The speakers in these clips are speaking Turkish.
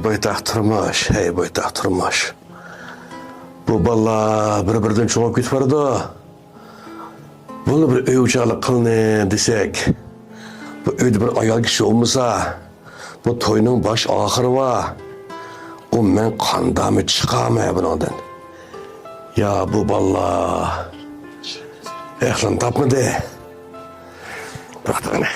baytaq turmuş, hey baytaq turmuş. Bu balla bir-birinden çoğup gitip vardı. Bunu bir övçalık kılını desek, bu öyde bir ayal kişi olmasa, bu toyunun baş ahırı var. O men kandamı çıkamaya bundan. Ya bu balla, ehlan tapmadı. Bırak da beni.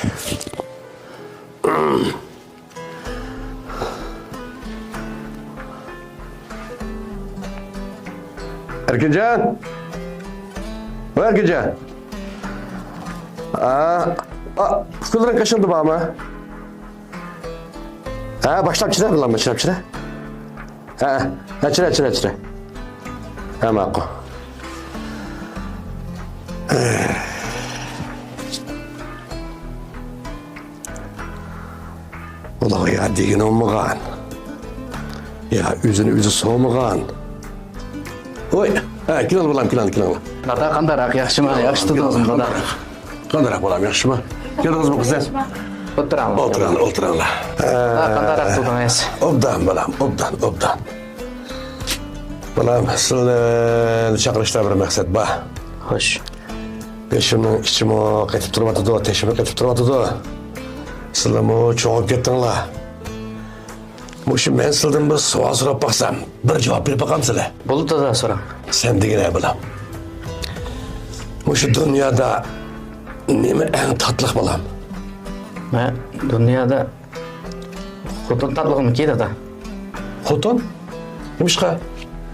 Erkincan. Erkincan. Kılların kaşındı bana. Başlam çire kullanma çire. Çire. Hemen ko. Ulan ya digin olmağan. Ya üzü soğumağan. Oy, kilan bulam. Dada kandarak yaxşımı, yaxşı tutdunuzmu dada? Kandarak bulam, yaxşı mı? Geldiniz kızlar? Oturanlar. Oturanlar. Kandarak tutdunuz. Obdan bulam, obdan. Bulam, sizle çakılışta bir məqsəd var. Hoş. Beşimden içime ketip durmadı, teşime ketip durmadı. Sizle mu çoğup gettinler. Muşum ben sıldım bir sual sorap baksam, bir cevap verip bakalım size. Bolu dada soram. Sen degine bulam. Muşu dünyada neme en tatlıq bulam? Ben dünyada hutun tatlığımı ki dada. Hutun? Nemişka?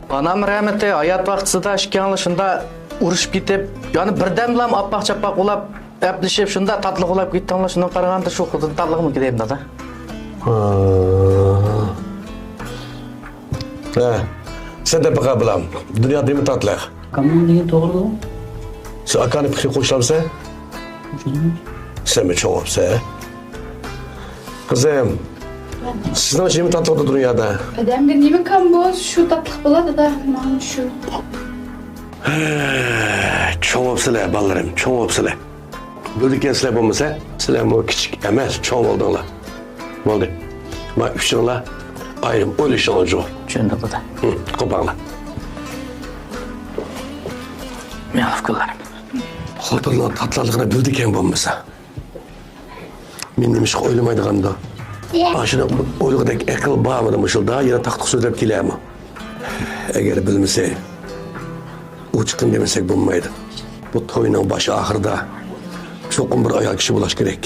Anam rahmetli hayat vaxtısında şikanlışında urushib ketib, yani birden bilan appak-chappak ulab, aplashib shunda tatlıq ulab ketdi. Shundan qaraganda shu hutun tatlığımı deyim dada. Sen de bakalım bulam. Dünya değil mi tatlıq? Kamyon degan to'g'ri ku. Sen akanı fikri qo'shilamsa? Sen mi çoğupsa? Kızım, sizden şey mi tatlıqdı dünyada? Adamga nima kam bo'z, shu tatlıq bo'ladi-da, mana shu. Çoğupsizlar balalarım, çoğupsizlar. Bildikken sizlar bo'lmasa, sizlar bu kichik emas, cho'ng bo'ldinglar. Bo'ldi. Ma uchinglar ayrim o'ylashinglar yo'q. Tushundim dada. Qo'panglar. Men fikrlarim. Xotinlar tatlılıqni bildikken bo'lmasa. Men nemish o'ylamaydiganda. Aşına o'ylig'idek aql bormidi mushulda, yana taqtiq so'zlab kelaymi? Agar bilmasa, uchiqin demasak bo'lmaydi. Bu to'yning boshi oxirida cho'qim bir ayol kishi bo'lish kerak.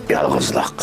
Yolg'izlik.